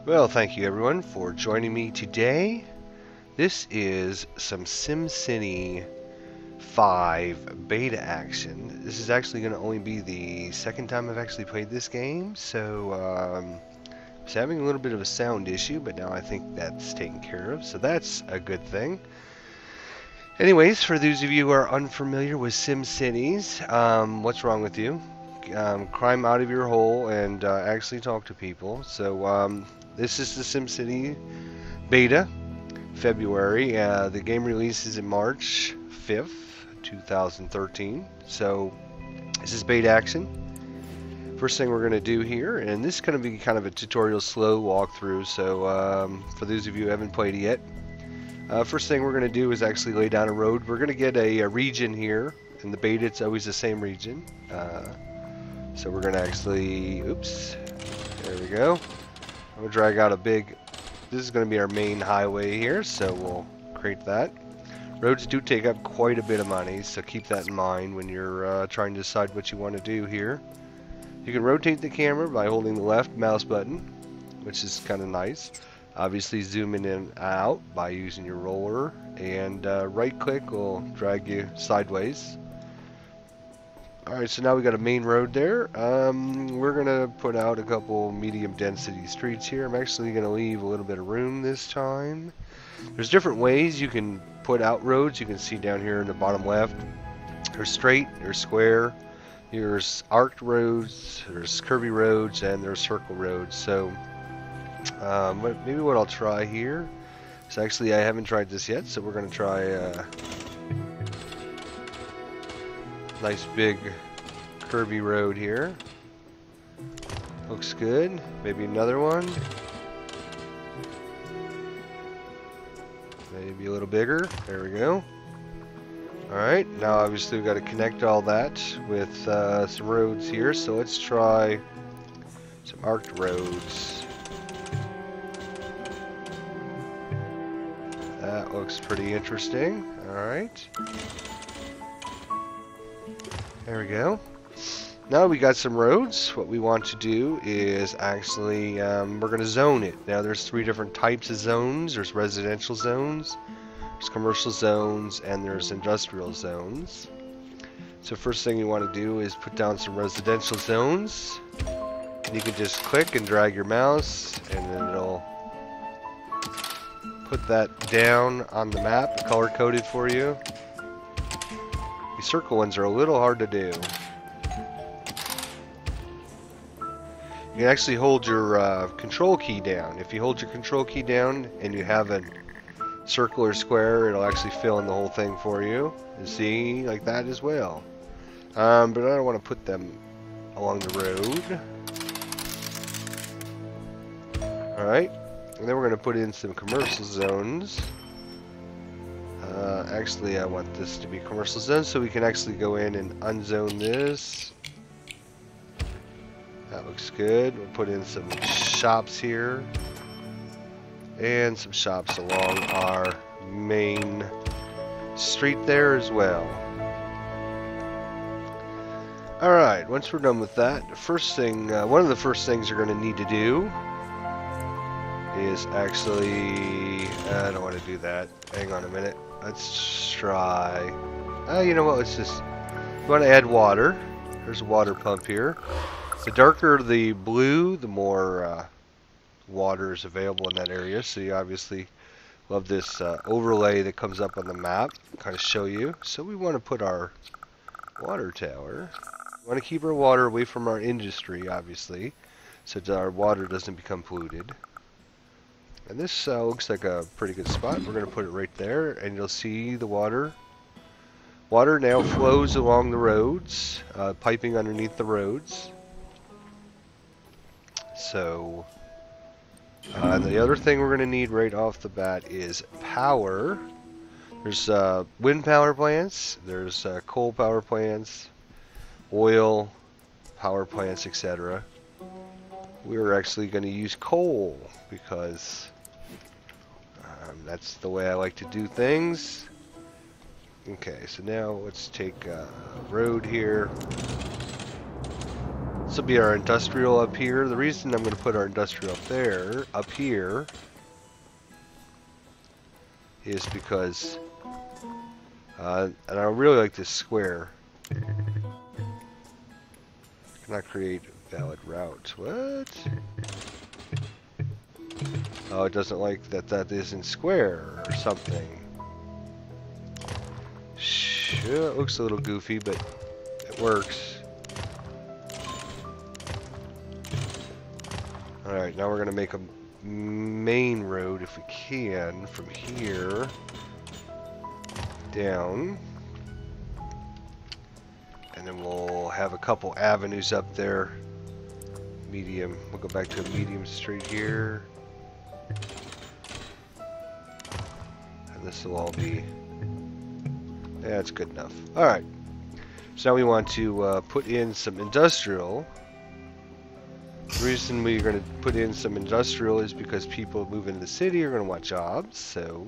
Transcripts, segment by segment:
Well, thank you everyone for joining me today. This is some SimCity 5 beta action. This is actually going to only be the second time I've actually played this game, so I was having a little bit of a sound issue, but now I think that's taken care of, so that's a good thing. Anyways, for those of you who are unfamiliar with SimCities, what's wrong with you? Climb out of your hole and actually talk to people. So this is the SimCity beta, February. The game releases in March 5th, 2013. So this is beta action. First thing we're going to do here, and this is going to be kind of a tutorial slow walkthrough, so for those of you who haven't played it yet, first thing we're going to do is actually lay down a road. We're going to get a region here. In the beta it's always the same region. So we're going to actually, oops, there we go. I'm going to drag out a big, this is going to be our main highway here, so we'll create that. Roads do take up quite a bit of money, so keep that in mind when you're trying to decide what you want to do here. You can rotate the camera by holding the left mouse button, which is kind of nice. Obviously zoom in and out by using your roller, and right click will drag you sideways. Alright, so now we got a main road there. We're going to put out a couple medium density streets here. I'm actually going to leave a little bit of room this time. There's different ways you can put out roads. You can see down here in the bottom left. There's straight, there's square, there's arced roads, there's curvy roads, and there's circle roads. So maybe what I'll try here is, actually I haven't tried this yet, so we're going to try nice big curvy road here. Looks good. Maybe another one. Maybe a little bigger. There we go. Alright, now obviously we've got to connect all that with some roads here, so let's try some arced roads. That looks pretty interesting. Alright. There we go. Now we got some roads. What we want to do is actually, we're going to zone it. Now there's three different types of zones. There's residential zones, there's commercial zones, and there's industrial zones. So first thing you want to do is put down some residential zones. And you can just click and drag your mouse, and then it'll put that down on the map, color coded for you. These circle ones are a little hard to do. You can actually hold your control key down. If you hold your control key down and you have a circle or square, it'll actually fill in the whole thing for you. And see, like that as well. But I don't want to put them along the road. Alright, and then we're going to put in some commercial zones. Actually, I want this to be commercial zone, so we can actually go in and unzone this. That looks good. We'll put in some shops here, and some shops along our main street there as well. Alright, once we're done with that, the first thing, one of the first things you're going to need to do is actually, I don't want to do that. Hang on a minute. Let's try, you know what, let's just, we want to add water. There's a water pump here. The darker the blue, the more water is available in that area. So you obviously love this overlay that comes up on the map, kind of show you. So we want to put our water tower. We want to keep our water away from our industry, obviously, so that our water doesn't become polluted. And this looks like a pretty good spot. We're going to put it right there, and you'll see the water. Water now flows along the roads, piping underneath the roads. So, the other thing we're going to need right off the bat is power. There's wind power plants, there's coal power plants, oil power plants, etc. We're actually going to use coal because that's the way I like to do things. Okay, so now let's take a road here. This will be our industrial up here. The reason I'm going to put our industrial up here, is because, and I really like this square. Cannot create valid route. What? Oh, it doesn't like that isn't square or something. Sure, it looks a little goofy, but it works. Alright, now we're going to make a main road, if we can, from here down. And then we'll have a couple avenues up there. Medium. We'll go back to a medium street here. And this will all be... yeah, that's good enough. Alright. So now we want to put in some industrial. The reason we're going to put in some industrial is because people moving to the city are going to want jobs. So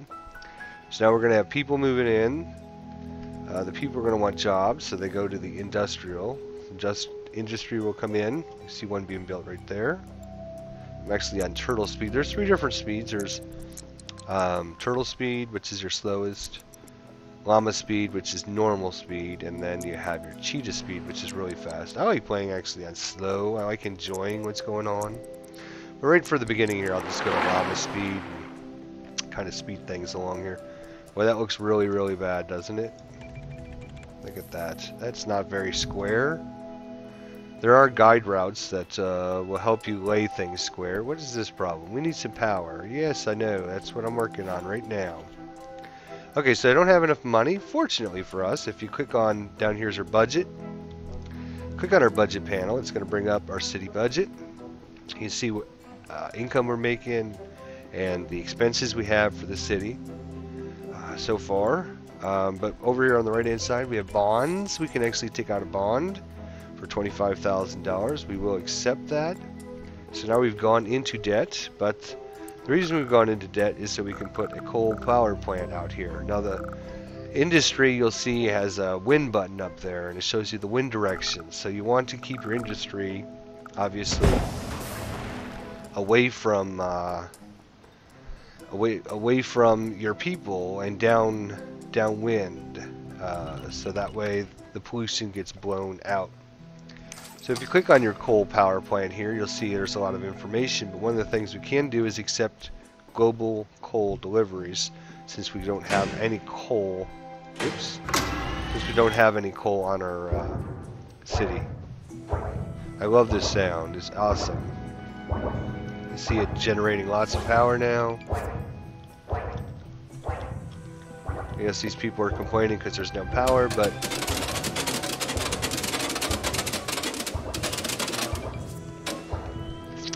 now we're going to have people moving in. The people are going to want jobs, so they go to the industrial. Industry will come in. You see one being built right there. I'm actually on turtle speed. There's 3 different speeds. There's turtle speed, which is your slowest. Llama speed, which is normal speed, and then you have your cheetah speed, which is really fast. I like playing actually on slow. I like enjoying what's going on. But right for the beginning here, I'll just go to llama speed and kind of speed things along here. Boy, that looks really, really bad, doesn't it? Look at that. That's not very square. There are guide routes that will help you lay things square. What is this problem? We need some power. Yes, I know. That's what I'm working on right now. Okay, so I don't have enough money. Fortunately for us, if you click on, down here's our budget. Click on our budget panel. It's going to bring up our city budget. You can see what income we're making and the expenses we have for the city so far. But over here on the right hand side we have bonds. We can actually take out a bond for $25,000. We will accept that. So now we've gone into debt, but the reason we've gone into debt is so we can put a coal power plant out here. Now the industry, you'll see, has a wind button up there and it shows you the wind direction. So you want to keep your industry obviously away from away from your people and downwind, so that way the pollution gets blown out. So if you click on your coal power plant here, you'll see there's a lot of information, but one of the things we can do is accept global coal deliveries, since we don't have any coal. Oops. Since we don't have any coal on our city. I love this sound. It's awesome. You see it generating lots of power now. I guess these people are complaining because there's no power, but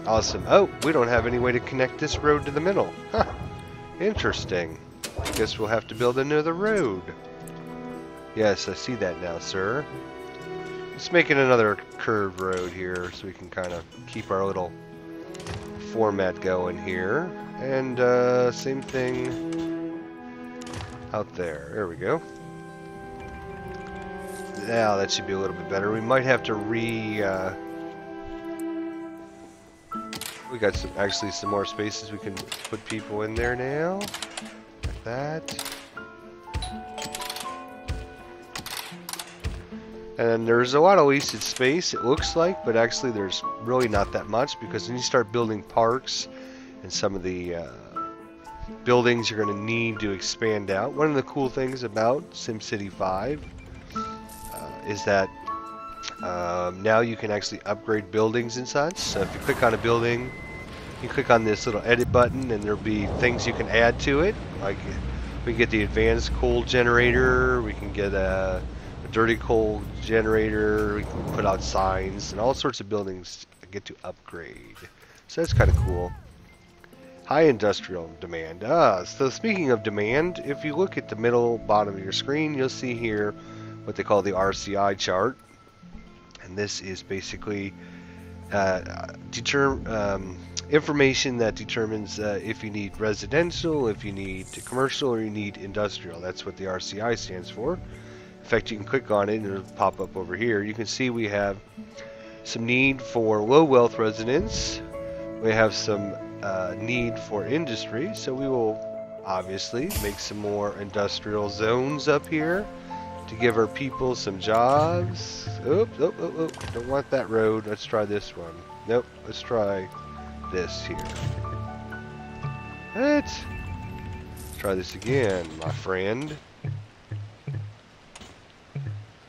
awesome. Oh, we don't have any way to connect this road to the middle. Huh. Interesting. Guess we'll have to build another road. Yes, I see that now, sir. Let's make it another curved road here so we can kind of keep our little format going here. And same thing out there. There we go. Now that should be a little bit better. We might have to we got some more spaces we can put people in there now. Like that. And there's a lot of wasted space, it looks like, but actually there's really not that much, because when you start building parks and some of the buildings you're going to need to expand out. One of the cool things about SimCity 5 is that now you can actually upgrade buildings and such. So if you click on a building, you click on this little edit button and there'll be things you can add to it. Like we can get the advanced coal generator, we can get a dirty coal generator, we can put out signs, and all sorts of buildings get to upgrade. So that's kind of cool. High industrial demand. So speaking of demand, if you look at the middle bottom of your screen, you'll see here what they call the RCI chart. And this is basically information that determines if you need residential, if you need commercial, or you need industrial. That's what the RCI stands for. In fact, you can click on it and it'll pop up over here. You can see we have some need for low wealth residents. We have some need for industry, so we will obviously make some more industrial zones up here to give our people some jobs. Oops, don't want that road. Let's try this one. Nope, let's try this here. What? Let's try this again, my friend.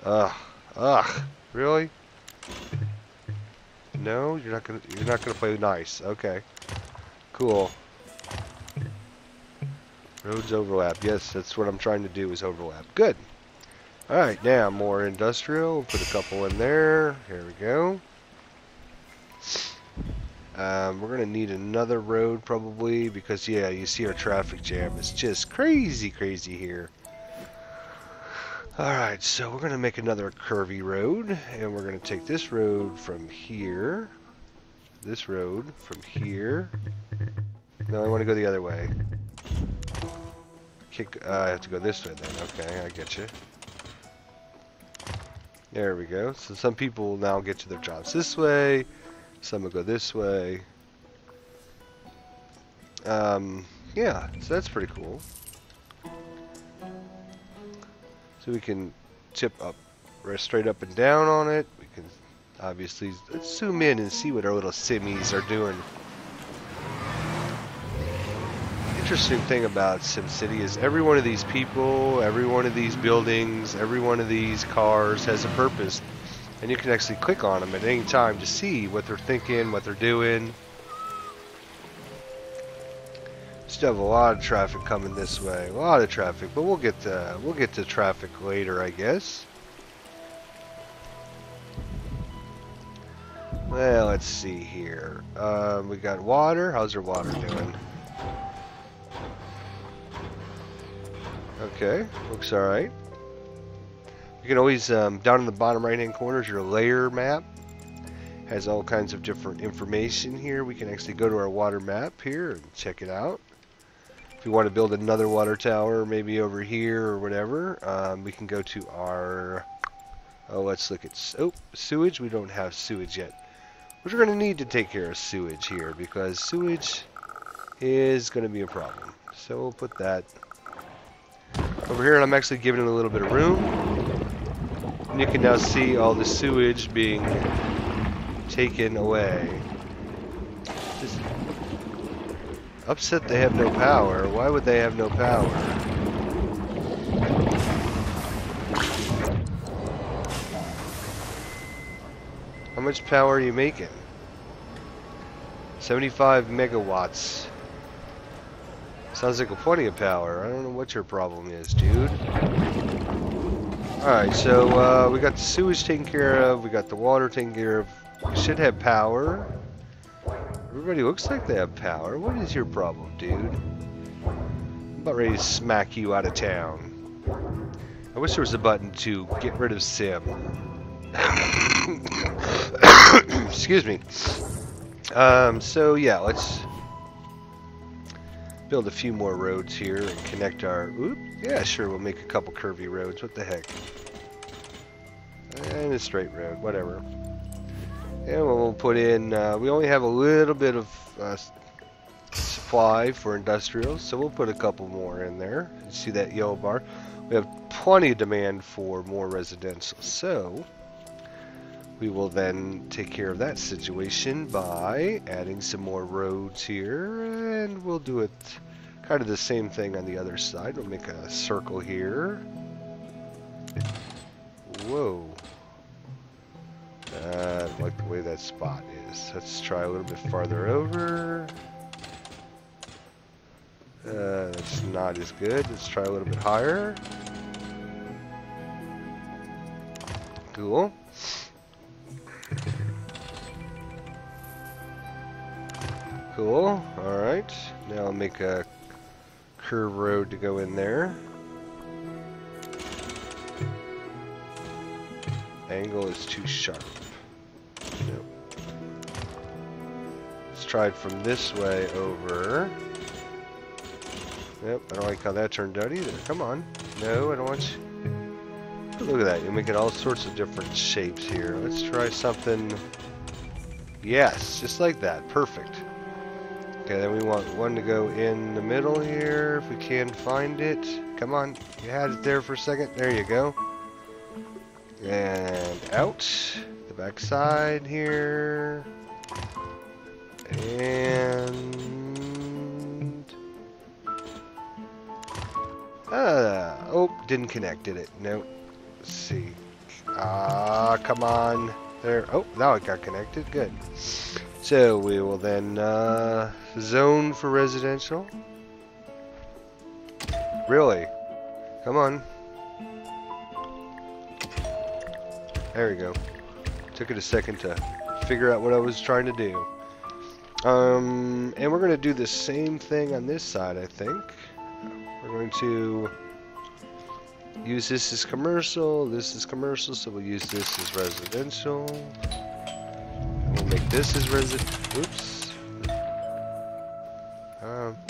Ugh, really? No, you're not gonna play nice. Okay, cool. Roads overlap. Yes, that's what I'm trying to do, is overlap. Good. All right, now more industrial. We'll put a couple in there. Here we go. We're gonna need another road probably because, yeah, you see our traffic jam. It's just crazy here. Alright, so we're going to make another curvy road, and we're going to take this road from here, this road from here. No, I want to go the other way. I have to go this way then. Okay, I get you. There we go. So some people will now get to their jobs this way, some will go this way. Yeah, so that's pretty cool. So we can tip up, straight up and down on it. We can obviously, let's zoom in and see what our little simmies are doing. Interesting thing about SimCity is every one of these people, every one of these buildings, every one of these cars has a purpose. And you can actually click on them at any time to see what they're thinking, what they're doing. Still have a lot of traffic coming this way, a lot of traffic, but we'll get to traffic later, I guess. Well, let's see here. We got water. How's our water doing? Okay, looks all right. You can always down in the bottom right-hand corner is your layer map. Has all kinds of different information here. We can actually go to our water map here and check it out. If we want to build another water tower, maybe over here or whatever, we can go to our, let's look at, sewage. We don't have sewage yet. Which we're going to need to take care of sewage here, because sewage is going to be a problem. So we'll put that over here, and I'm actually giving it a little bit of room. And you can now see all the sewage being taken away. Just upset they have no power. Why would they have no power? How much power are you making? 75 megawatts. Sounds like plenty of power. I don't know what your problem is, dude. Alright, so we got the sewage taken care of. We got the water taken care of. We should have power. Everybody looks like they have power. What is your problem, dude? I'm about ready to smack you out of town. I wish there was a button to get rid of Sim. Excuse me. So yeah, let's build a few more roads here and connect our... Oop, yeah, sure, we'll make a couple curvy roads. What the heck? And a straight road, whatever. And we'll put in... we only have a little bit of supply for industrial, so we'll put a couple more in there. You see that yellow bar? We have plenty of demand for more residential, so we will then take care of that situation by adding some more roads here, and we'll do it kind of the same thing on the other side. We'll make a circle here. Whoa. I don't like the way that spot is. Let's try a little bit farther over. That's not as good. Let's try a little bit higher. Cool. Cool. Alright. Now I'll make a curve road to go in there. Angle is too sharp. Nope. Let's try it from this way over. Yep, I don't like how that turned out either. Come on. No, I don't want you. Look at that. You're making all sorts of different shapes here. Let's try something Yes, just like that. Perfect. Okay, then we want one to go in the middle here, if we can find it. Come on, you had it there for a second. There you go. And out the back side here. And oh, didn't connect, did it? Nope. Let's see. Come on. There. Oh, now it got connected. Good. So we will then zone for residential. Really? Come on. There we go. Took it a second to figure out what I was trying to do. And we're going to do the same thing on this side, I think. We're going to use this as commercial, this is commercial, so we'll use this as residential. We'll make this as oops.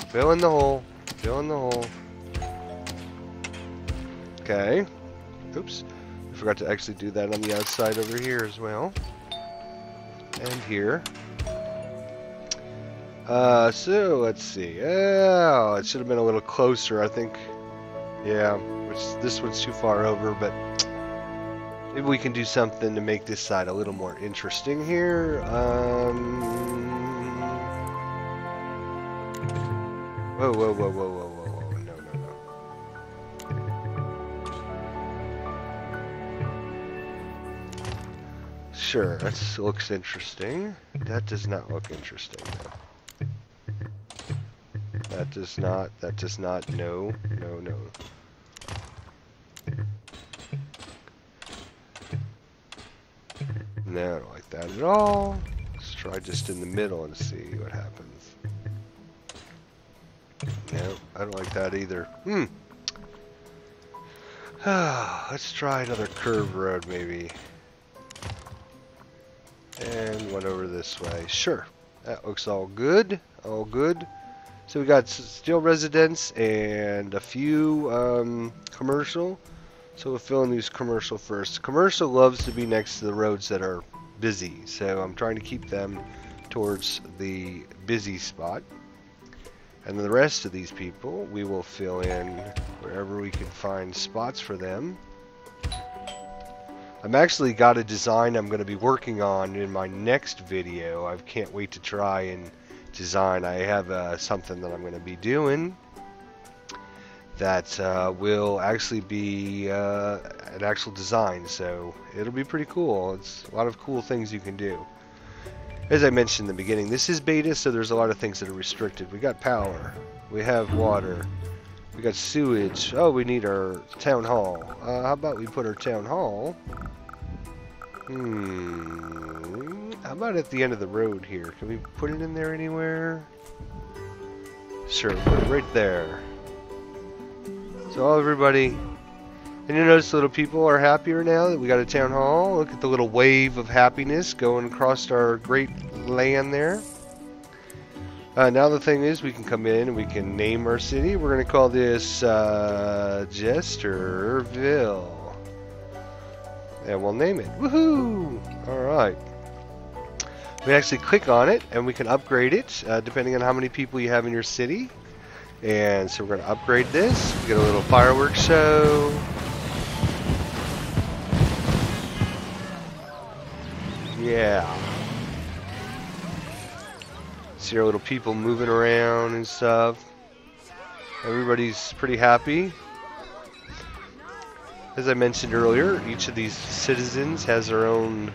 Fill in the hole. Fill in the hole. Okay. Oops. I forgot to actually do that on the outside over here as well. And here. So let's see. Oh, it should have been a little closer, I think. Yeah, this one's too far over, but maybe we can do something to make this side a little more interesting here. Whoa, whoa, whoa, whoa, whoa, whoa, whoa, no, no, no. Sure, that looks interesting. That does not look interesting, though. That does not, no, no, no. No, I don't like that at all. Let's try just in the middle and see what happens. No, I don't like that either. Let's try another curved road, maybe. And one over this way. Sure. That looks all good. All good. So we got still residents and a few commercial. So we'll fill in these commercial first. Commercial loves to be next to the roads that are busy. So I'm trying to keep them towards the busy spot. And the rest of these people, we will fill in wherever we can find spots for them. I've actually got a design I'm going to be working on in my next video. I can't wait to try and design. I have something that I'm going to be doing that will actually be an actual design, so it'll be pretty cool. It's a lot of cool things you can do. As I mentioned in the beginning, this is beta, so there's a lot of things that are restricted. We got power, we have water, we got sewage. Oh, we need our town hall. How about we put our town hall? How about at the end of the road here? Can we put it in there anywhere? Sure, put it right there. So everybody, and you notice little people are happier now that we got a town hall. Look at the little wave of happiness going across our great land there. Now the thing is, we can come in and we can name our city. We're going to call this Jesterville. And we'll name it. Woohoo! Alright. We actually click on it and we can upgrade it depending on how many people you have in your city. And so we're going to upgrade this. We get a little fireworks show. Yeah. See our little people moving around and stuff. Everybody's pretty happy. As I mentioned earlier, each of these citizens has their own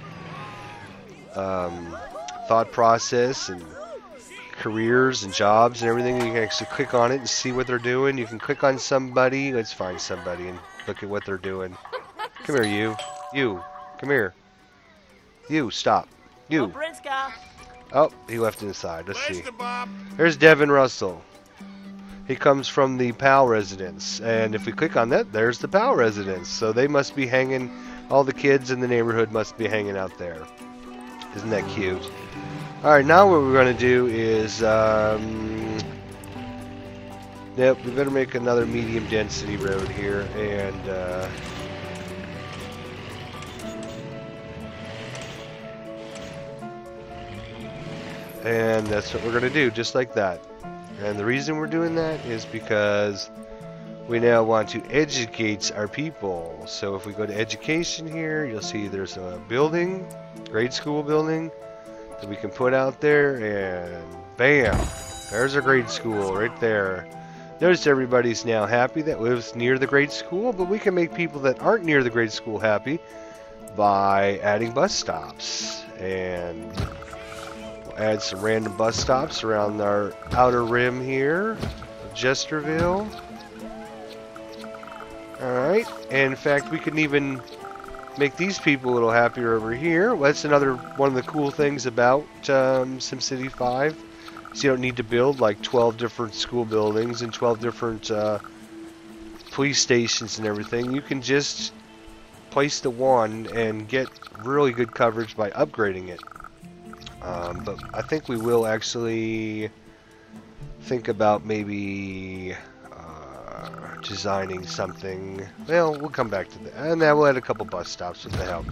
thought process and careers and jobs and everything. You can actually click on it and see what they're doing. You can click on somebody. Let's find somebody and look at what they're doing. Come here, you. You. Come here. You. Stop. You. Oh, he left it inside. Let's see. There's Devin Russell. He comes from the PAL residence. And if we click on that, there's the PAL residence. So they must be hanging, all the kids in the neighborhood must be hanging out there. Isn't that cute? Alright, now what we're going to do is, yep, we better make another medium density road here, and, And that's what we're going to do, just like that. And the reason we're doing that is because we now want to educate our people. So if we go to education here, you'll see there's a building, grade school building, that we can put out there, and bam, there's a grade school right there. Notice everybody's now happy that lives near the grade school, but we can make people that aren't near the grade school happy by adding bus stops. And we'll add some random bus stops around our outer rim here of Jesterville. Alright, and in fact we can even make these people a little happier over here. Well, that's another one of the cool things about SimCity 5. So you don't need to build like 12 different school buildings and 12 different police stations and everything. You can just place the one and get really good coverage by upgrading it. But I think we will actually think about maybe designing something. Well, we'll come back to that. And then we'll add a couple bus stops with the help.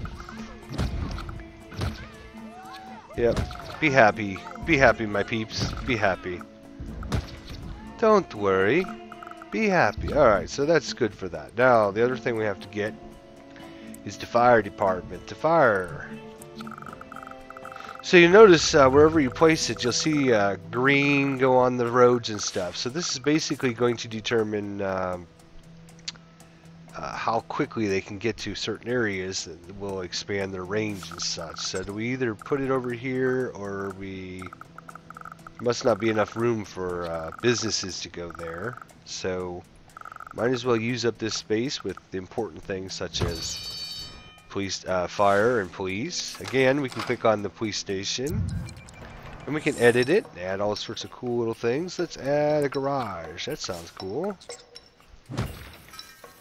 Yep. Be happy. Be happy, my peeps. Be happy. Don't worry. Be happy. Alright, so that's good for that. Now, the other thing we have to get is the fire department. The fire. So you notice wherever you place it, you'll see green go on the roads and stuff. So this is basically going to determine how quickly they can get to certain areas that will expand their range and such. So do we either put it over here, or we must not be enough room for businesses to go there. So might as well use up this space with the important things such as police, fire and police. Again, we can click on the police station and we can edit it, add all sorts of cool little things. Let's add a garage. That sounds cool.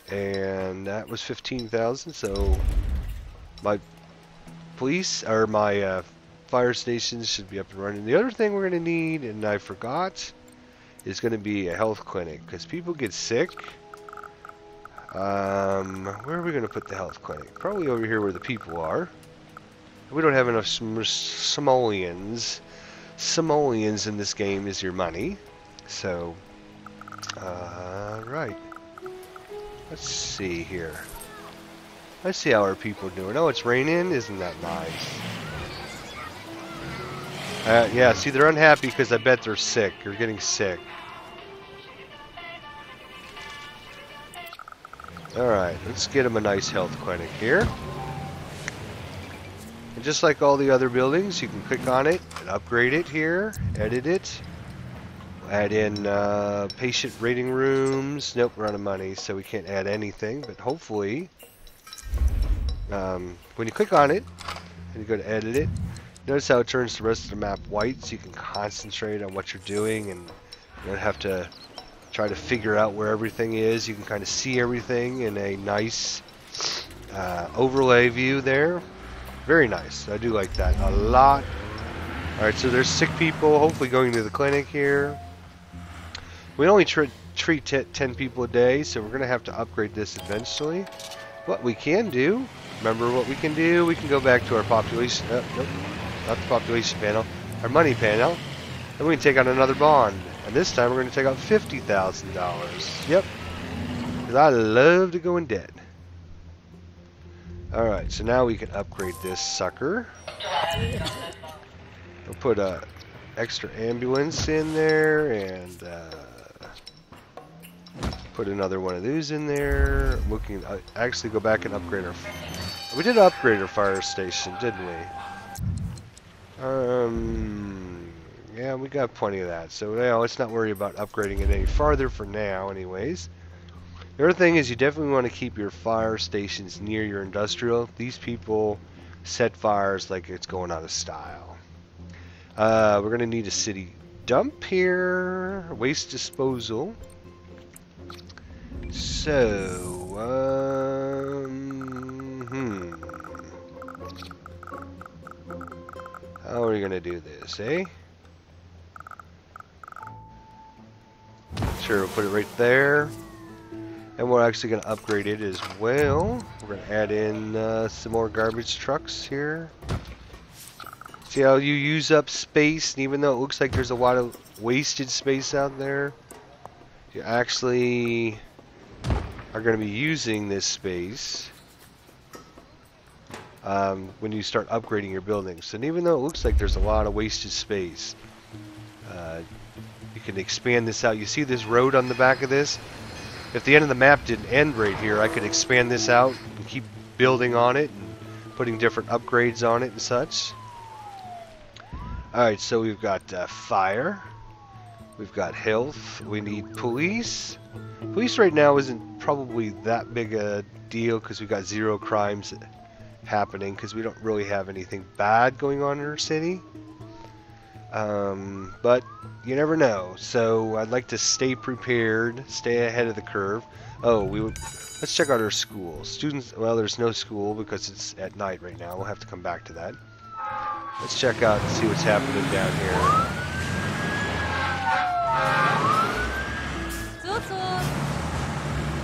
And that was 15,000. So my police or my fire stations should be up and running. The other thing we're going to need, and I forgot, is going to be a health clinic, because people get sick. Where are we going to put the health clinic? Probably over here where the people are. We don't have enough simoleons. Simoleons in this game is your money. So, right. Let's see here. Let's see how our people are doing. Oh, it's raining. Isn't that nice? Yeah, see, they're unhappy because I bet they're sick. They're getting sick. Alright, let's get them a nice health clinic here. And just like all the other buildings, you can click on it and upgrade it here, edit it. Add in patient rating rooms. Nope, we're out of money, so we can't add anything. But hopefully, when you click on it and you go to edit it, notice how it turns the rest of the map white, so you can concentrate on what you're doing and you don't have to try to figure out where everything is. You can kind of see everything in a nice overlay view there. Very nice. I do like that a lot. Alright, so there's sick people hopefully going to the clinic here. We only treat 10 people a day, so we're going to have to upgrade this eventually. What we can do, remember what we can do? We can go back to our population, nope, not the population panel, our money panel, and we can take out another bond. And this time we're going to take out $50,000. Yep, because I love to go in debt. Alright, so now we can upgrade this sucker. We'll put a extra ambulance in there and put another one of these in there. We can actually go back and upgrade our... We did upgrade our fire station, didn't we? Yeah, we got plenty of that. So now let's not worry about upgrading it any farther for now anyways. The other thing is you definitely want to keep your fire stations near your industrial. These people set fires like it's going out of style. We're going to need a city dump here. Waste disposal. So, how are we going to do this, eh? Sure, we'll put it right there. And we're actually going to upgrade it as well. We're going to add in some more garbage trucks here. See how you use up space, and even though it looks like there's a lot of wasted space out there, you actually are going to be using this space when you start upgrading your buildings. And even though it looks like there's a lot of wasted space, you can expand this out. You see this road on the back of this? If the end of the map didn't end right here, I could expand this out and keep building on it and putting different upgrades on it and such. Alright, so we've got fire. We've got health. We need police. Police right now isn't probably that big a deal because we've got 0 crimes happening because we don't really have anything bad going on in our city. But you never know. So I'd like to stay prepared, stay ahead of the curve. Oh, let's check out our school. Students, well, there's no school because it's at night right now. We'll have to come back to that. Let's check out and see what's happening down here.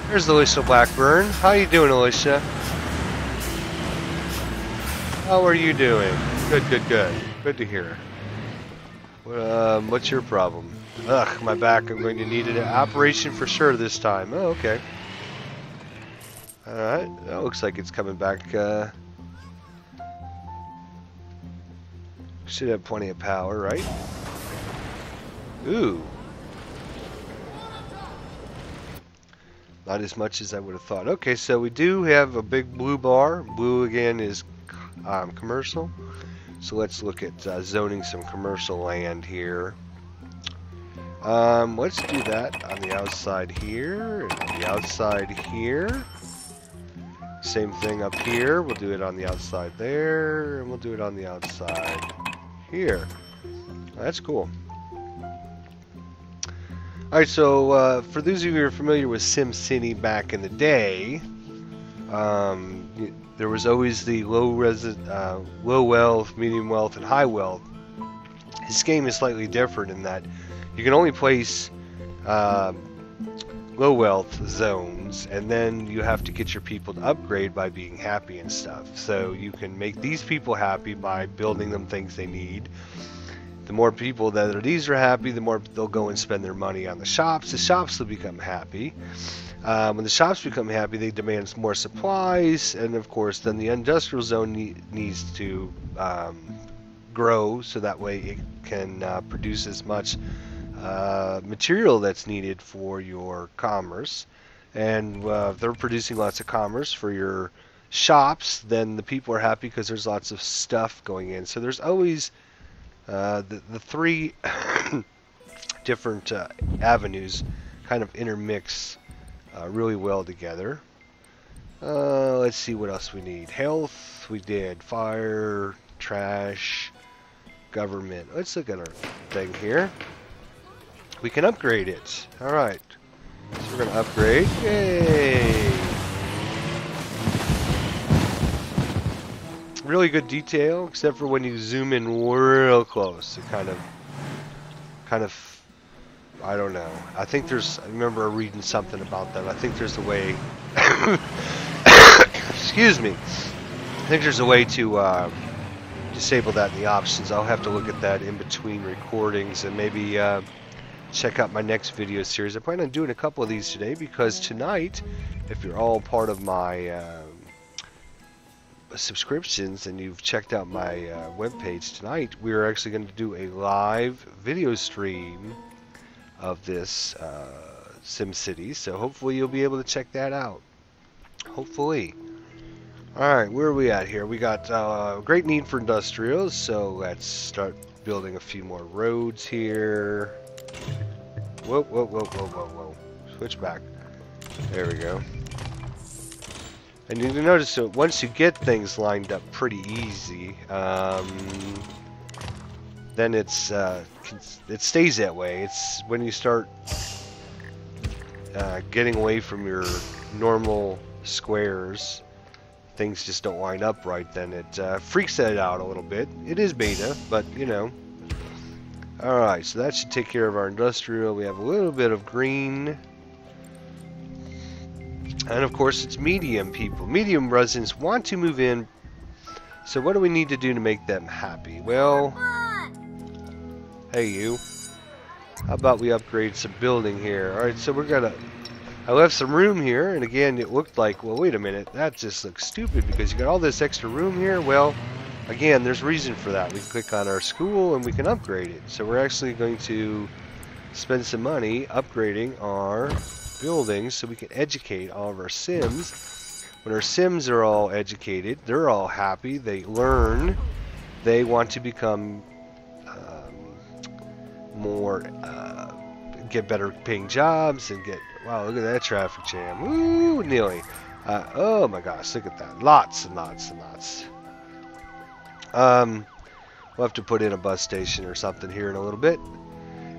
There's Alicia Blackburn. How you doing, Alicia? How are you doing? Good, good, good. Good to hear. What's your problem? Ugh, my back. I'm going to need an operation for sure this time. Oh, okay. Alright, that looks like it's coming back. Should have plenty of power, right? Ooh. Not as much as I would have thought. Okay, so we do have a big blue bar. Blue, again, is commercial. So let's look at zoning some commercial land here. Let's do that on the outside here, and on the outside here. Same thing up here. We'll do it on the outside there, and we'll do it on the outside here. That's cool. Alright, so for those of you who are familiar with Simcity back in the day, there was always the low wealth, medium wealth, and high wealth. This game is slightly different in that you can only place low wealth zones, and then you have to get your people to upgrade by being happy and stuff. So you can make these people happy by building them things they need. The more people that are happy, the more they'll go and spend their money on the shops. The shops will become happy. When the shops become happy, they demand more supplies, and of course then the industrial zone needs to grow so that way it can produce as much material that's needed for your commerce. And if they're producing lots of commerce for your shops, then the people are happy because there's lots of stuff going in. So there's always the 3 different avenues kind of intermix really well together. Let's see what else we need. Health, we did. Fire, trash, government. Let's look at our thing here. We can upgrade it. Alright. So we're going to upgrade. Yay! Really good detail, except for when you zoom in real close. It kind of, I don't know. I remember reading something about that. I think there's a way, excuse me. I think there's a way to disable that in the options. I'll have to look at that in between recordings and maybe check out my next video series. I plan on doing a couple of these today because tonight, if you're all part of my subscriptions and you've checked out my webpage tonight, we're actually going to do a live video stream of this Simcity, so hopefully you'll be able to check that out. Hopefully. Alright, where are we at here? We got great need for industrials, so let's start building a few more roads here. Whoa, whoa, whoa, whoa, whoa, whoa. Switch back. There we go. And you can notice that once you get things lined up pretty easy, then it stays that way. It's when you start getting away from your normal squares, things just don't line up right. Then it freaks it out a little bit. It is beta, but you know. Alright, so that should take care of our industrial. We have a little bit of green. And of course it's medium people. Medium residents want to move in So what do we need to do to make them happy? Well, hey you. How about we upgrade some building here? Alright, so we're gonna... I left some room here, and again, it looked like, well, wait a minute, that just looks stupid because you got all this extra room here. Well, again, there's reason for that. We can click on our school and we can upgrade it. So we're actually going to spend some money upgrading our buildings so we can educate all of our Sims. When our Sims are all educated, they're all happy, they learn, they want to become more, get better paying jobs and get, wow, look at that traffic jam. Woo, nearly. Oh my gosh, look at that. Lots and lots and lots. We'll have to put in a bus station or something here in a little bit.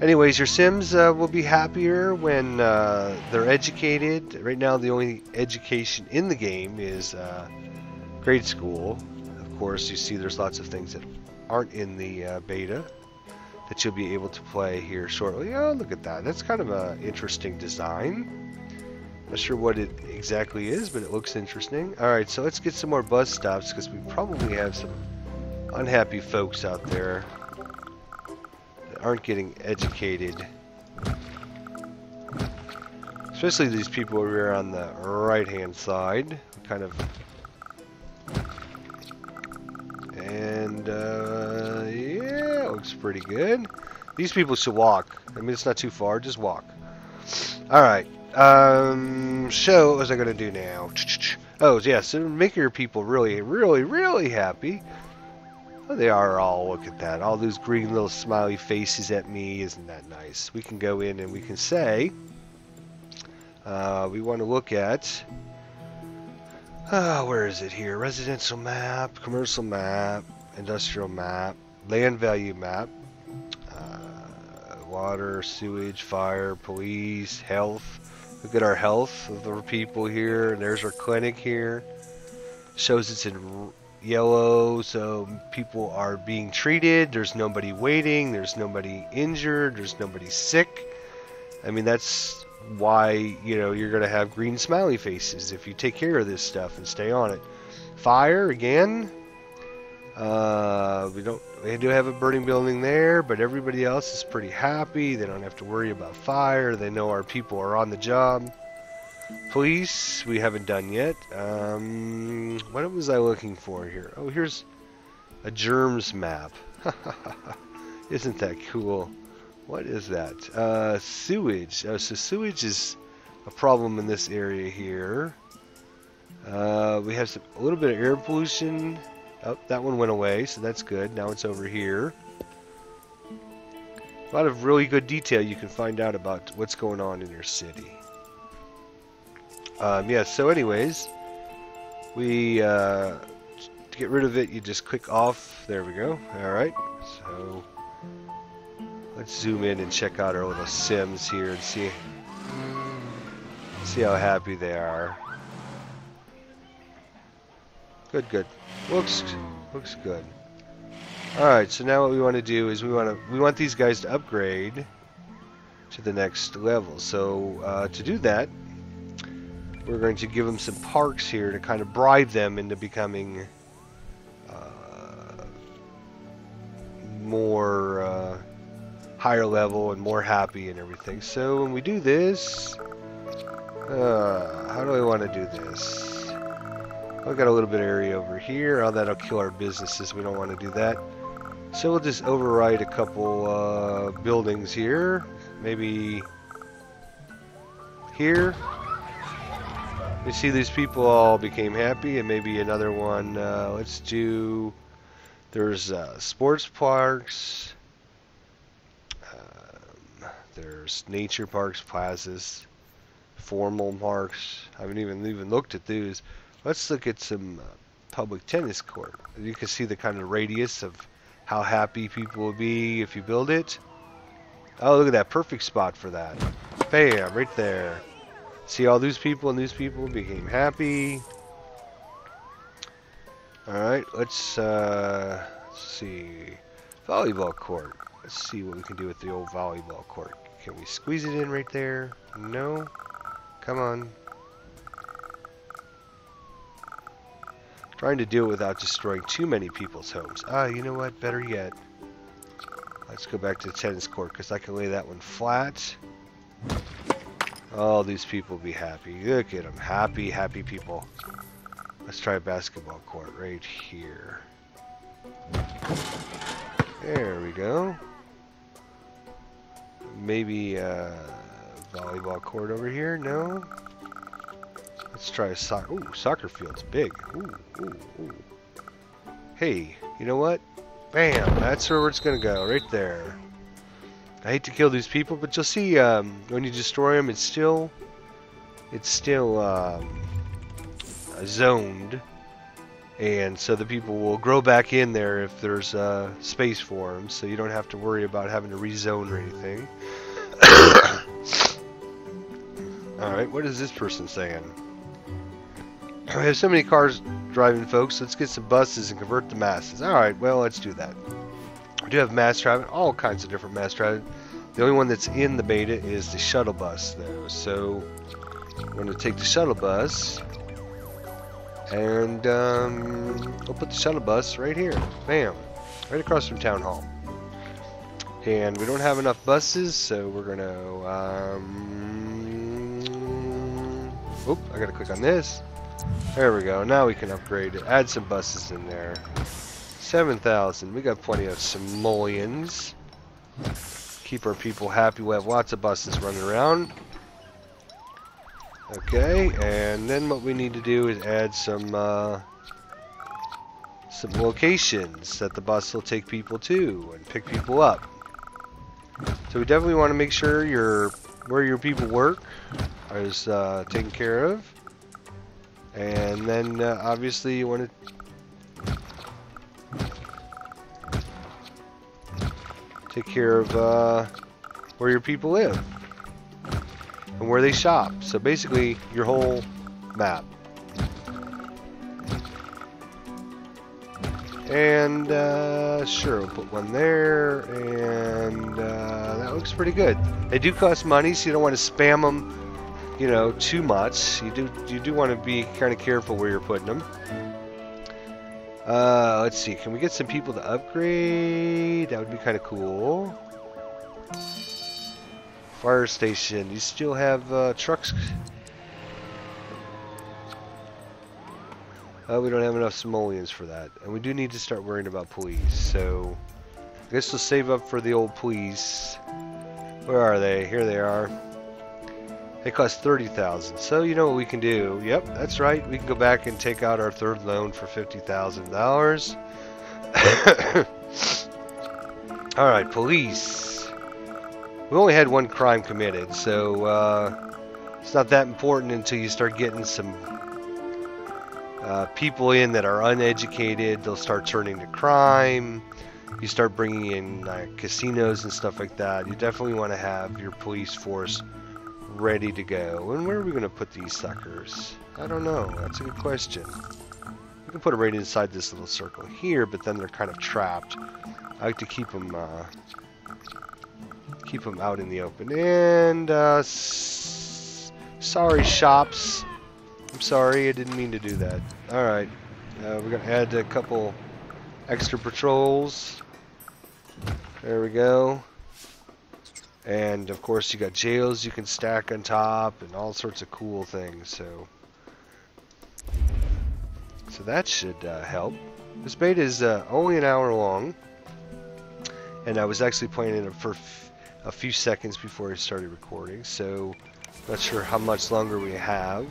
Anyways, your Sims will be happier when they're educated. Right now, the only education in the game is grade school. Of course, you see there's lots of things that aren't in the beta that you'll be able to play here shortly. Oh, look at that. That's kind of an interesting design. Not sure what it exactly is, but it looks interesting. Alright, so let's get some more bus stops because we probably have some unhappy folks out there that aren't getting educated. Especially these people over here on the right-hand side. Kind of... And, yeah, it looks pretty good. These people should walk. I mean, it's not too far, just walk. Alright, so what was I going to do now? Oh, yeah, so make your people really, really, really happy. Oh, they are all, look at that. All those green little smiley faces at me. Isn't that nice? We can go in and we can say, we want to look at... where is it here? Residential map, commercial map, industrial map, land value map, water, sewage, fire, police, health. Look at our health of our people here. And there's our clinic here. Shows it's in yellow, so people are being treated. There's nobody waiting. There's nobody injured. There's nobody sick. I mean, that's why, you know, you're going to have green smiley faces if you take care of this stuff and stay on it. Fire, again. We do have a burning building there, but everybody else is pretty happy. They don't have to worry about fire. They know our people are on the job. Police, we haven't done yet. What was I looking for here? Oh, here's a germs map. Isn't that cool? What is that? Sewage. Oh, so sewage is a problem in this area here. We have a little bit of air pollution. Oh, that one went away, so that's good. Now it's over here. A lot of really good detail you can find out about what's going on in your city. Yeah, so anyways, to get rid of it, you just click off. There we go. Alright, so let's zoom in and check out our little Sims here and see how happy they are. Good, good. Looks good. Alright, so now what we want to do is we want these guys to upgrade to the next level. So to do that, we're going to give them some parks here to kind of bribe them into becoming more higher level and more happy and everything. So when we do this, how do I want to do this? I've got a little bit of area over here. Oh, that'll kill our businesses. We don't want to do that. So we'll just overwrite a couple buildings here. Maybe here. You see these people all became happy, and maybe another one. Let's do... There's sports parks. There's nature parks, plazas, formal parks. I haven't even looked at those. Let's look at some public tennis court. You can see the kind of radius of how happy people will be if you build it. Oh, look at that. Perfect spot for that. Bam, right there. See all these people and these people became happy. Alright, let's see. Volleyball court. Let's see what we can do with the old volleyball court. Can we squeeze it in right there? No? Come on. Trying to do it without destroying too many people's homes. Ah, you know what? Better yet. Let's go back to the tennis court because I can lay that one flat. All these people will be happy. Look at them. Happy, happy people. Let's try a basketball court right here. There we go. Maybe a volleyball court over here? No? Let's try a soccer. Ooh, soccer field's big. Ooh, ooh, ooh. Hey, you know what? Bam! That's where it's gonna go, right there. I hate to kill these people, but you'll see when you destroy them, it's still zoned, and so the people will grow back in there if there's space for them, so you don't have to worry about having to rezone or anything. Alright, what is this person saying? I have so many cars driving, folks. Let's get some buses and convert the masses. Alright, well, let's do that. We do have mass traffic, all kinds of different mass traffic. The only one that's in the beta is the shuttle bus, though. So, we're going to take the shuttle bus, and we'll put the shuttle bus right here. Bam. Right across from Town Hall. And we don't have enough buses, so we're going to... Oop, I got to click on this. There we go. Now we can upgrade it. Add some buses in there. 7,000. We got plenty of simoleons. Keep our people happy. We have lots of buses running around. Okay, and then what we need to do is add some locations that the bus will take people to and pick people up. So we definitely want to make sure where your people work is taken care of. And then obviously you want to take care of where your people live and where they shop. So basically your whole map. And sure, we'll put one there, and that looks pretty good. They do cost money, so you don't want to spam them, you know, too much. You do want to be kind of careful where you're putting them. Let's see, can we get some people to upgrade? That would be kind of cool. Fire station, you still have trucks? We don't have enough simoleons for that, and we do need to start worrying about police, so I guess we'll save up for the old police. Where are they? Here they are. They cost 30,000. So you know what we can do? Yep, that's right. We can go back and take out our third loan for $50,000. All right, police. We only had one crime committed, so it's not that important until you start getting some people in that are uneducated. They'll start turning to crime. You start bringing in casinos and stuff like that. You definitely want to have your police force ready to go. And where are we going to put these suckers? I don't know. That's a good question. We can put them right inside this little circle here, but then they're kind of trapped. I like to keep them out in the open. And sorry, shops. I'm sorry, I didn't mean to do that. Alright, we're going to add a couple extra patrols. There we go. And of course you got jails you can stack on top and all sorts of cool things. So that should help. This beta is only an hour long. And I was actually playing it for a few seconds before I started recording. So not sure how much longer we have.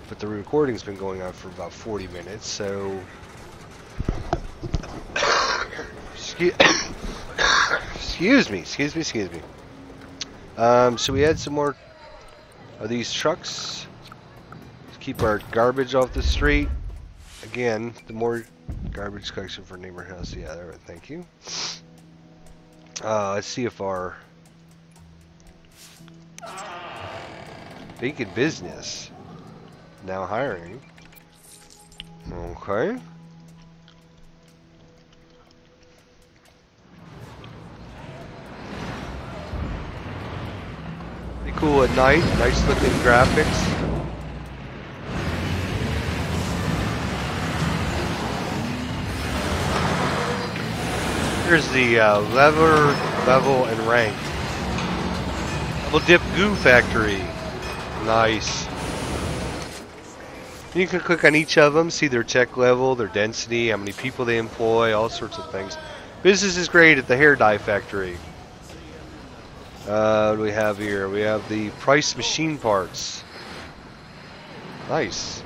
But the recording's been going on for about 40 minutes, so... excuse me. So we add some more of these trucks to keep our garbage off the street. Again, the more garbage collection for neighborhood house. Yeah, there, thank you. Let's see if our vacant business now hiring. Okay. Be cool at night. Nice looking graphics. Here's the level, and rank. Double dip goo factory. Nice. You can click on each of them, see their tech level, their density, how many people they employ, all sorts of things. Business is great at the hair dye factory. What do we have here? We have the price machine parts. Nice.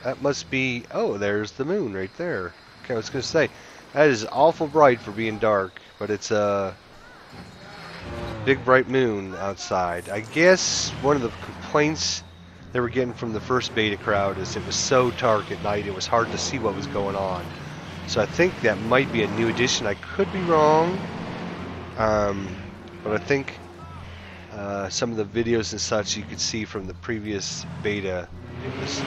That must be... Oh, there's the moon right there. Okay, I was going to say, that is awful bright for being dark, but it's a big bright moon outside. I guess one of the complaints they were getting from the first beta crowd is it was so dark at night, it was hard to see what was going on. So I think that might be a new addition. I could be wrong, but I think some of the videos and such you could see from the previous beta, it was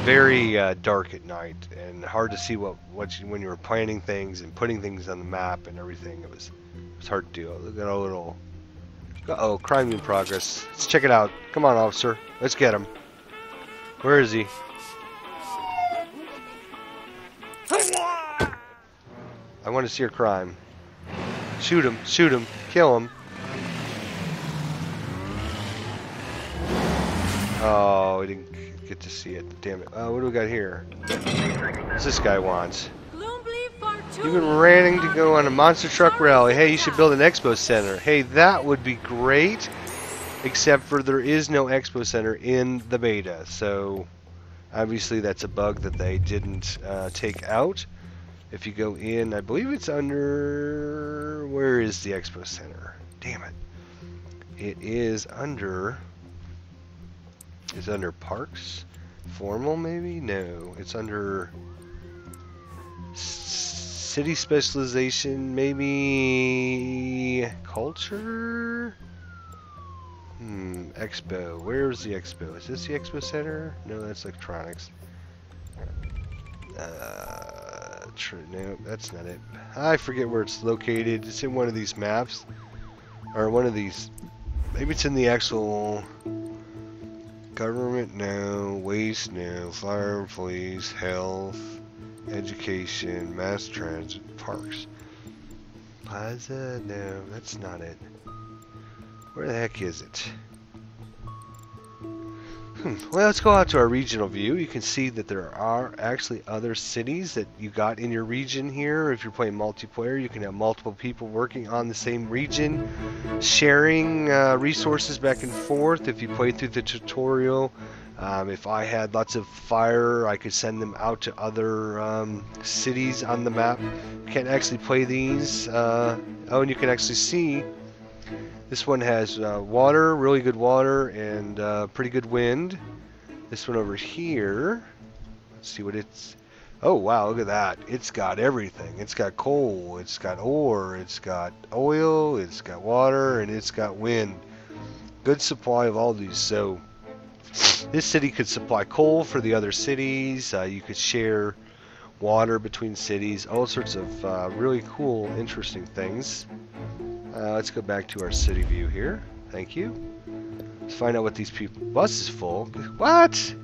very dark at night and hard to see when you were planning things and putting things on the map and everything. It was hard to do. Look at our little... Uh-oh, crime in progress. Let's check it out. Come on, officer. Let's get him. Where is he? I want to see your crime. Shoot him, kill him. Oh, we didn't get to see it. Damn it. What do we got here? What's this guy wants? You've been ranting to go on a monster truck rally. Hey, you should build an expo center. Hey, that would be great. Except for there is no expo center in the beta. So, obviously that's a bug that they didn't take out. If you go in, I believe it's under... Where is the expo center? Damn it. It is under... It's under parks? Formal, maybe? No. It's under... City specialization, maybe... Culture? Expo. Where's the expo? Is this the expo center? No, that's electronics. No, that's not it. I forget where it's located. It's in one of these maps. Or one of these... Maybe it's in the actual... Government, no. Waste, no. Fire and police, health, education, mass transit, parks. Plaza, no, that's not it. Where the heck is it? Well, let's go out to our regional view. You can see that there are actually other cities that you got in your region here. If you're playing multiplayer, you can have multiple people working on the same region, sharing resources back and forth. If you play through the tutorial, if I had lots of fire, I could send them out to other cities on the map. You can't actually play these. Oh, and you can actually see this one has water, really good water, and pretty good wind. This one over here, let's see what it's... Oh wow, look at that. It's got everything. It's got coal, it's got ore, it's got oil, it's got water, and it's got wind. Good supply of all these. So this city could supply coal for the other cities. You could share water between cities. All sorts of really cool, interesting things. Let's go back to our city view here. Thank you. Let's find out what these people... Buses full? What?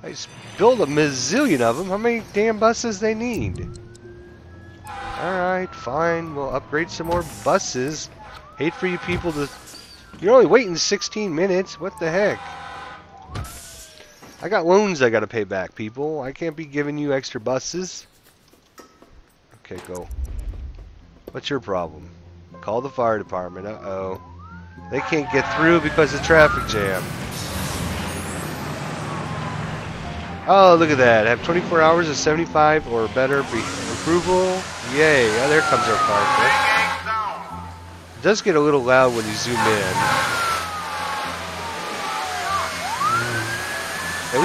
I just built a mazillion of them. How many damn buses they need? Alright, fine. We'll upgrade some more buses. Hate for you people to... You're only waiting 16 minutes. What the heck? I got loans I gotta pay back, people. I can't be giving you extra buses. Okay, go. What's your problem? Call the fire department. Uh-oh. They can't get through because of traffic jam. Oh, look at that. Have 24 hours of 75 or better approval. Yay. Oh, there comes our fire truck. It does get a little loud when you zoom in. At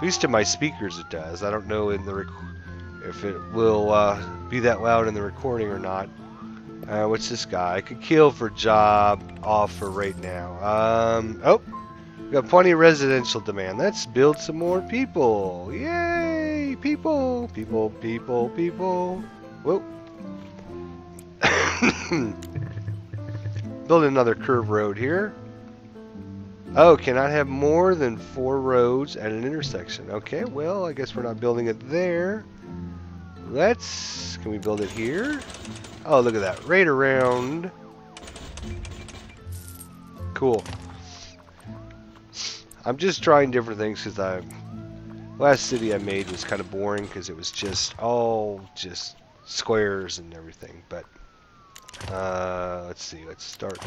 least to my speakers it does. I don't know in the if it will be that loud in the recording or not. What's this guy? I could kill for job offer right now. Oh, we got plenty of residential demand. Let's build some more people. Yay! People, people, people, people. Whoa. Build another curve road here. Oh, cannot have more than 4 roads at an intersection. Okay, well, I guess we're not building it there. Can we build it here? Oh, look at that. Right around. Cool. I'm just trying different things because last city I made was kind of boring because it was just all just squares and everything. But let's see. Let's start.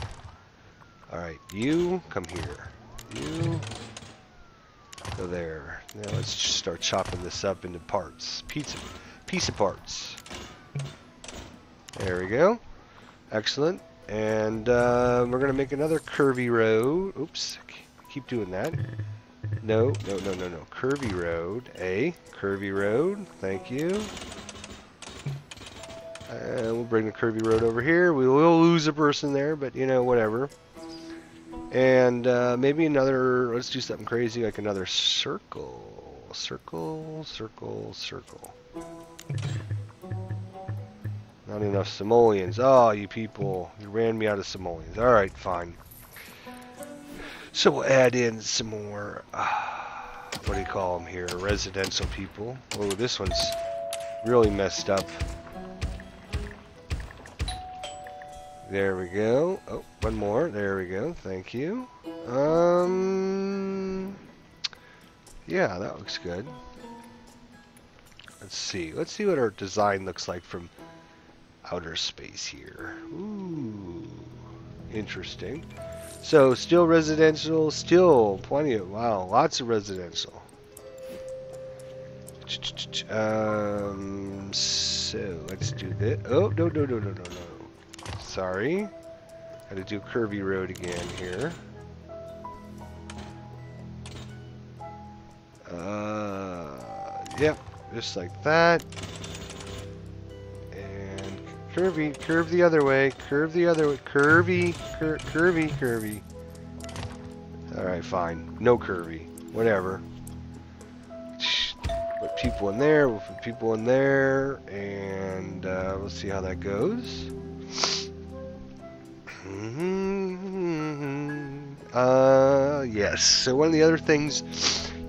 All right, you come here. You go there. Now let's just start chopping this up into parts. Pizza parts. There we go. Excellent. And we're gonna make another curvy road. Oops. Keep doing that. No. Curvy road. Curvy road. Thank you. We'll bring the curvy road over here. We will lose a person there, but you know, whatever. And maybe another, let's do something crazy like another circle. Circle. Not enough simoleons. Oh, you people. You ran me out of simoleons. Alright, fine. So we'll add in some more, what do you call them here? Residential people. Oh, this one's really messed up. There we go. Oh, one more. There we go. Thank you. Yeah, that looks good. Let's see. Let's see what our design looks like from outer space here. Ooh, interesting. So, still residential, still plenty of, wow, lots of residential. So, let's do this. Oh, no. Sorry. Got to do curvy road again here. Yep, just like that. And curve the other way, curvy. Alright, fine. No curvy. Whatever. Put people in there, we'll put people in there, and we'll see how that goes. Yes, so one of the other things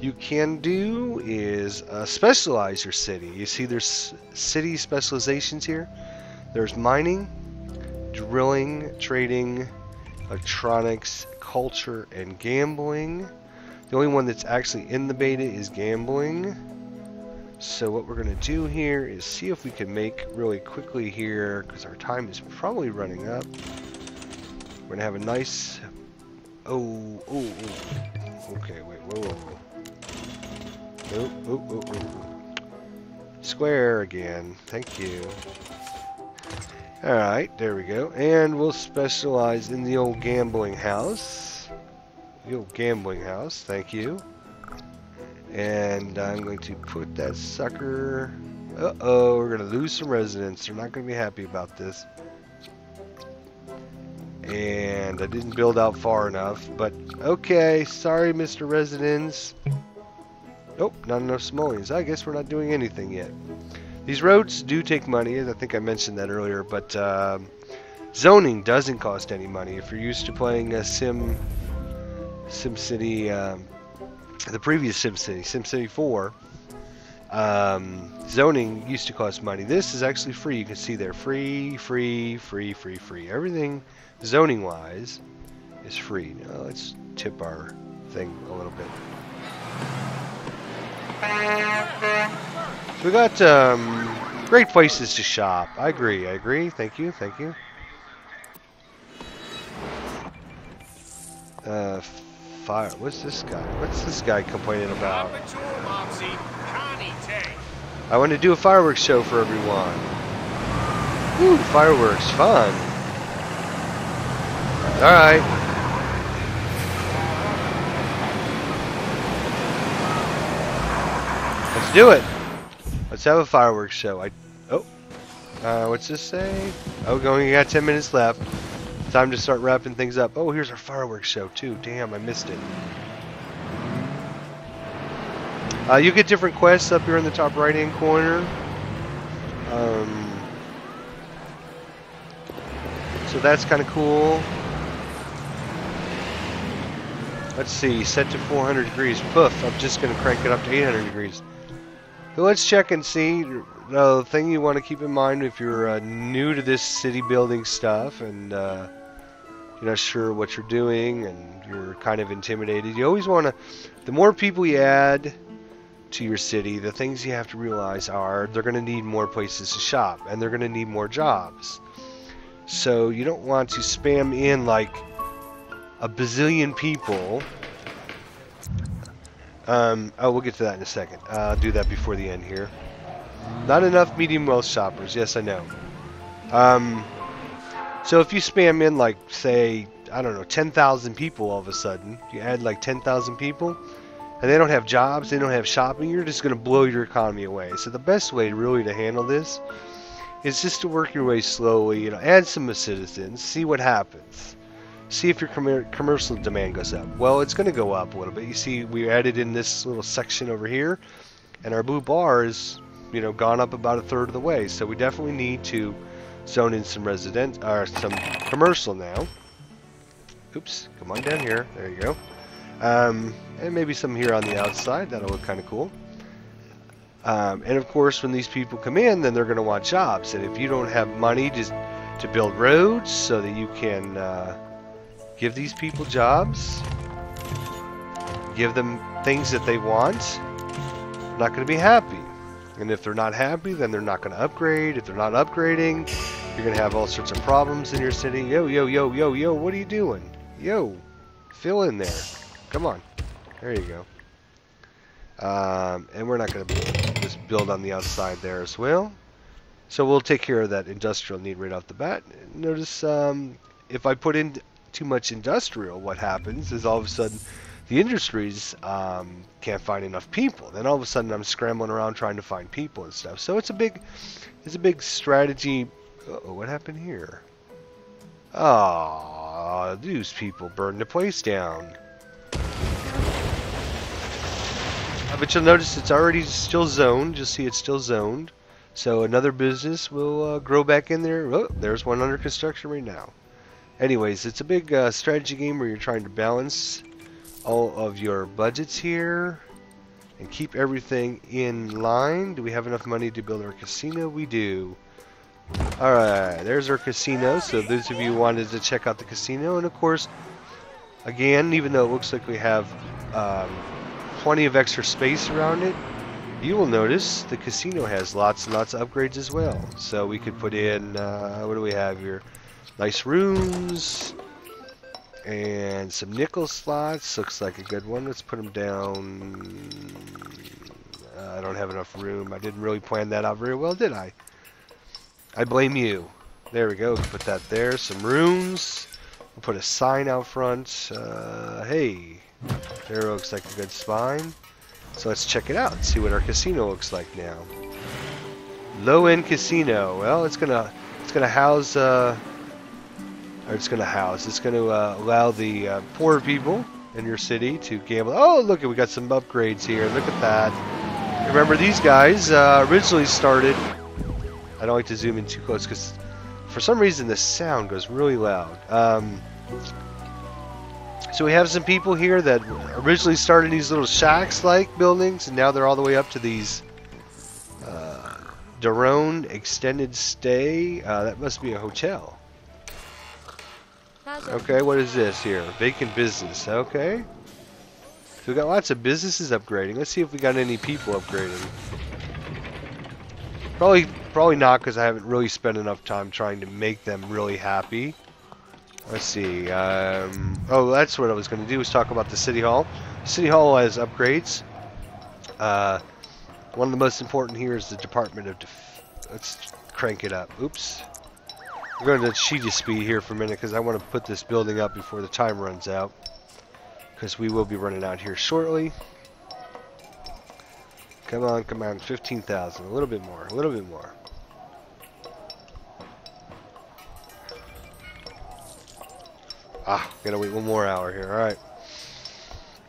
you can do is specialize your city. You see there's city specializations here. There's mining, drilling, trading, electronics, culture, and gambling. The only one that's actually in the beta is gambling. So what we're going to do here is see if we can make really quickly here, because our time is probably running up. We're going to have a nice... Oh. Okay, wait, whoa. Oh. Square again. Thank you. Alright, there we go. And we'll specialize in the old gambling house. Thank you. And I'm going to put that sucker... Uh-oh, we're going to lose some residents. They're not going to be happy about this. And I didn't build out far enough, but okay, sorry Mr. Residents. Nope, not enough simoleons. I guess we're not doing anything yet. These roads do take money, as I think I mentioned that earlier, but zoning doesn't cost any money. If you're used to playing SimCity, the previous SimCity, SimCity 4, zoning used to cost money. This is actually free. You can see there, free. Everything zoning-wise is free. Now let's tip our thing a little bit. So we got great places to shop. I agree. Thank you. Fire. What's this guy complaining about? I want to do a fireworks show for everyone. Woo, fireworks, fun. Alright. Let's do it. Let's have a fireworks show. What's this say? Oh, we only got 10 minutes left. Time to start wrapping things up. Oh, here's our fireworks show too. Damn, I missed it. You get different quests up here in the top right-hand corner. So that's kind of cool. Let's see, set to 400 degrees. Poof, I'm just going to crank it up to 800 degrees. So let's check and see. The thing you want to keep in mind if you're new to this city building stuff and you're not sure what you're doing and you're kind of intimidated, you always want to, the more people you add to your city, the things you have to realize are they're going to need more places to shop and they're going to need more jobs. So you don't want to spam in like a bazillion people. Oh, we'll get to that in a second. I'll do that before the end here. Not enough medium wealth shoppers. Yes, I know. So if you spam in like, say, I don't know, 10,000 people all of a sudden, you add like 10,000 people, and they don't have jobs, they don't have shopping, you're just going to blow your economy away. So the best way really to handle this is just to work your way slowly, add some citizens, see what happens. See if your commercial demand goes up. Well, it's going to go up a little bit. You see, we added in this little section over here, and our blue bar is, gone up about a third of the way. So we definitely need to zone in some some commercial now. Oops, come on down here. There you go. And maybe some here on the outside. That'll look kind of cool. And of course, when these people come in, then they're going to want jobs. And if you don't have money to build roads so that you can give these people jobs, give them things that they want, they're not going to be happy. And if they're not happy, then they're not going to upgrade. If they're not upgrading, you're going to have all sorts of problems in your city. Yo, yo, yo, yo, yo, what are you doing? Yo, fill in there. Come on. There you go. And we're not going to just build on the outside there as well. So we'll take care of that industrial need right off the bat. Notice if I put in too much industrial, what happens is all of a sudden the industries can't find enough people. Then all of a sudden I'm scrambling around trying to find people and stuff. So it's a big strategy. Uh-oh, what happened here? Ah, these people burned the place down. But you'll notice it's already still zoned. You'll see it's still zoned. So another business will grow back in there. Oh, there's one under construction right now. Anyways, it's a big strategy game where you're trying to balance all of your budgets here and keep everything in line. Do we have enough money to build our casino? We do. Alright, there's our casino. So those of you who wanted to check out the casino, and of course, again, even though it looks like we have plenty of extra space around it, you will notice the casino has lots and lots of upgrades as well. So we could put in, what do we have here? Nice rooms and some nickel slots. Looks like a good one. Let's put them down. I don't have enough room. I didn't really plan that out very well, did I? I blame you. There we go. Put that there. Some rooms. We'll put a sign out front. Hey, there looks like a good spine. So let's check it out and see what our casino looks like now. Low-end casino. Well, it's gonna house. It's going to allow the poor people in your city to gamble. Oh, look, we got some upgrades here. Look at that. Remember, these guys originally started. I don't like to zoom in too close because for some reason the sound goes really loud. So we have some people here that originally started these little shacks-like buildings, and now they're all the way up to these Daron extended stay. That must be a hotel. Okay, what is this here? Vacant business. Okay. So we got lots of businesses upgrading. Let's see if we got any people upgrading. Probably not, because I haven't really spent enough time trying to make them really happy. Let's see. Oh, that's what I was going to do, was talk about the City Hall. City Hall has upgrades. One of the most important here is the Department of Let's crank it up. Oops. We're going to cheat speed here for a minute because I want to put this building up before the time runs out, because we will be running out here shortly. Come on, come on. 15,000. A little bit more. A little bit more. Gotta wait one more hour here. Alright.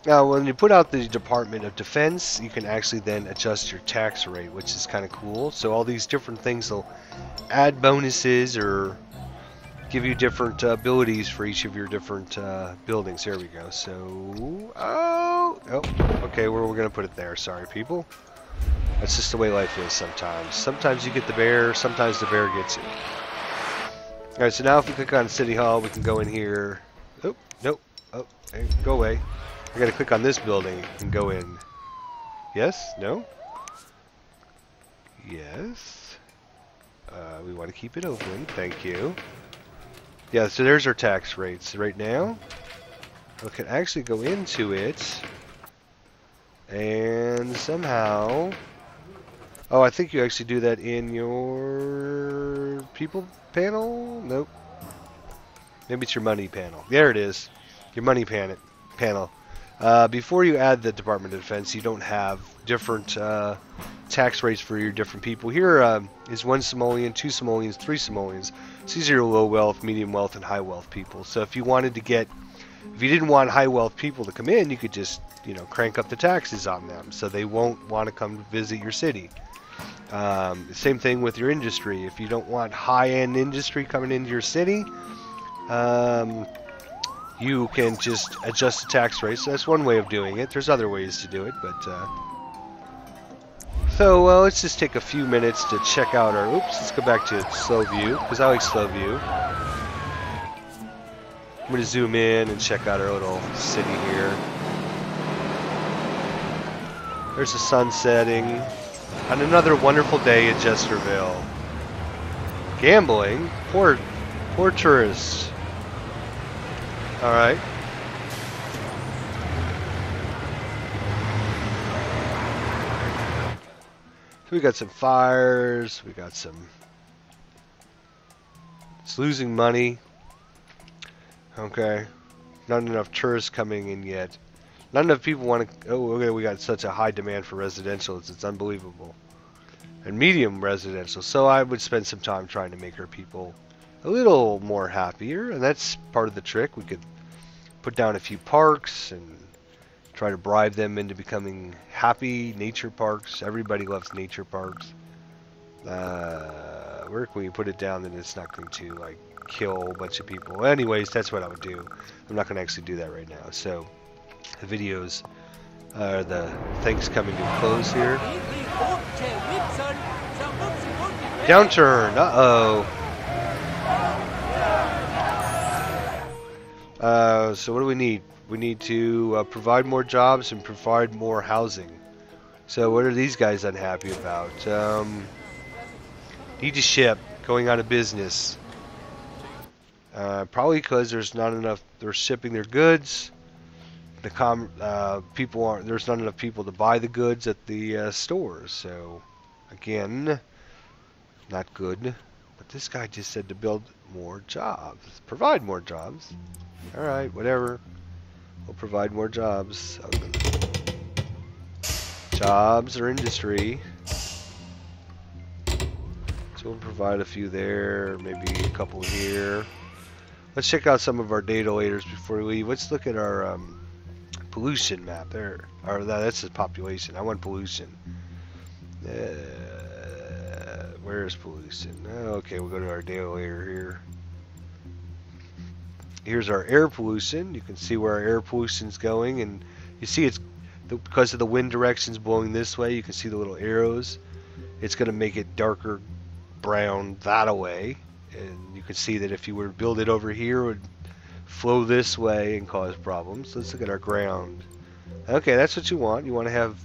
Now, when you put out the Department of Defense, you can actually then adjust your tax rate, which is kind of cool. So all these different things will add bonuses or give you different abilities for each of your different buildings. There we go. So, oh, okay, where we're gonna put it there. Sorry, people. That's just the way life is sometimes. Sometimes you get the bear, sometimes the bear gets you. Alright, so now if we click on City Hall, we can go in here. Oh, nope. Oh, hey, go away. I gotta click on this building and go in. Yes? No? Yes? We want to keep it open. Thank you. Yeah, so there's our tax rates right now. We can actually go into it and somehow... Oh, I think you actually do that in your people panel? Nope. Maybe it's your money panel. There it is. Your money panel. Before you add the Department of Defense, you don't have different tax rates for your different people. Here is 1 simoleon, 2 simoleons, 3 simoleons. So these are your low wealth, medium wealth, and high wealth people. So if you wanted to get, if you didn't want high wealth people to come in, you could just, you know, crank up the taxes on them so they won't want to come visit your city. Same thing with your industry. If you don't want high-end industry coming into your city, you can just adjust the tax rates. So that's one way of doing it. There's other ways to do it, but so let's just take a few minutes to check out our. Oops, let's go back to slow view because I like slow view. I'm going to zoom in and check out our little city here. There's the sun setting on another wonderful day in Jesterville. Gambling? Poor tourists. Alright. So we got some fires, we got some... It's losing money. Okay. Not enough tourists coming in yet. Not enough people want to... Oh, okay, we got such a high demand for residential. It's unbelievable. And medium residential. So I would spend some time trying to make our people a little more happier. And that's part of the trick. We could put down a few parks and try to bribe them into becoming happy nature parks. Everybody loves nature parks. Where can we put it down that it's not going to, like, kill a bunch of people? Anyways, that's what I would do. I'm not going to actually do that right now. So... the videos the things coming to a close here. Downturn. So what do we need? We need to provide more jobs and provide more housing. So what are these guys unhappy about? Need to ship, going out of business. Probably because there's not enough. They're shipping their goods. People aren't. There's not enough people to buy the goods at the stores. So, again, not good. But this guy just said to build more jobs, provide more jobs. All right, whatever. We'll provide more jobs. Jobs or industry. So we'll provide a few there, maybe a couple here. Let's check out some of our data laters before we leave. Let's look at our pollution map there. Or that's the population. I want pollution. Where's pollution? Okay, we'll go to our data layer here. Here's our air pollution. You can see where our air pollution is going, and you see it's because of the wind directions blowing this way. You can see the little arrows. It's going to make it darker brown that way, and you can see that if you were to build it over here, it would flow this way and cause problems. Let's look at our ground. Okay, that's what you want. You want to have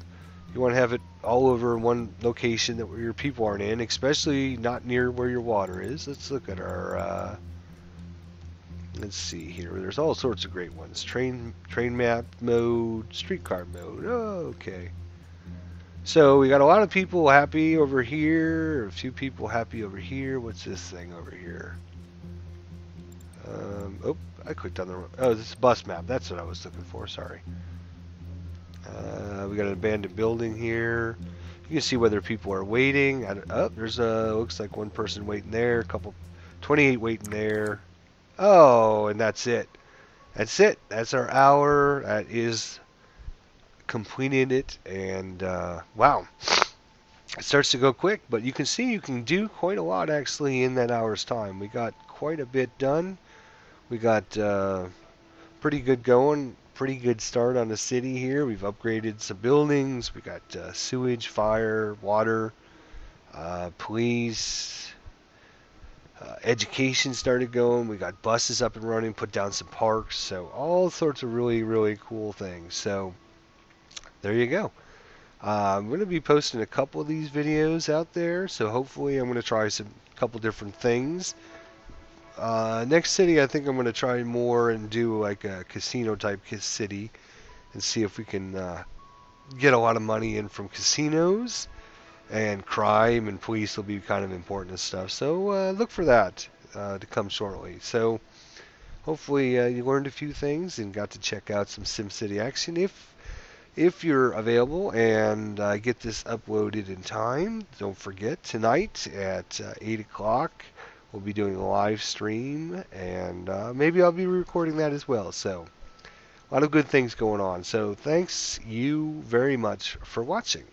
it all over in one location that where your people aren't in, especially not near where your water is. Let's look at our let's see here. There's all sorts of great ones. Train map mode, streetcar mode. Oh, okay. So we got a lot of people happy over here, a few people happy over here. What's this thing over here? Oh, I clicked on the wrong. Oh, this is bus map. That's what I was looking for. Sorry. We got an abandoned building here. You can see whether people are waiting. Oh, there's looks like one person waiting there. 28 waiting there. Oh, and that's it. That's it. That's our hour. That is completed it. And wow, it starts to go quick, but you can see you can do quite a lot actually in that hour's time. We got quite a bit done. We got pretty good going, pretty good start on the city here. We've upgraded some buildings. We got sewage, fire, water, police, education started going. We got buses up and running, put down some parks. So all sorts of really, really cool things. So there you go. I'm going to be posting a couple of these videos out there. So hopefully I'm going to try some couple different things. Next city, I think I'm going to try more and do like a casino type city and see if we can get a lot of money in from casinos, and crime and police will be kind of important and stuff. So look for that to come shortly. So hopefully you learned a few things and got to check out some SimCity action. If you're available and get this uploaded in time, don't forget tonight at 8 o'clock we'll be doing a live stream, and maybe I'll be recording that as well. So a lot of good things going on. So thanks you very much for watching.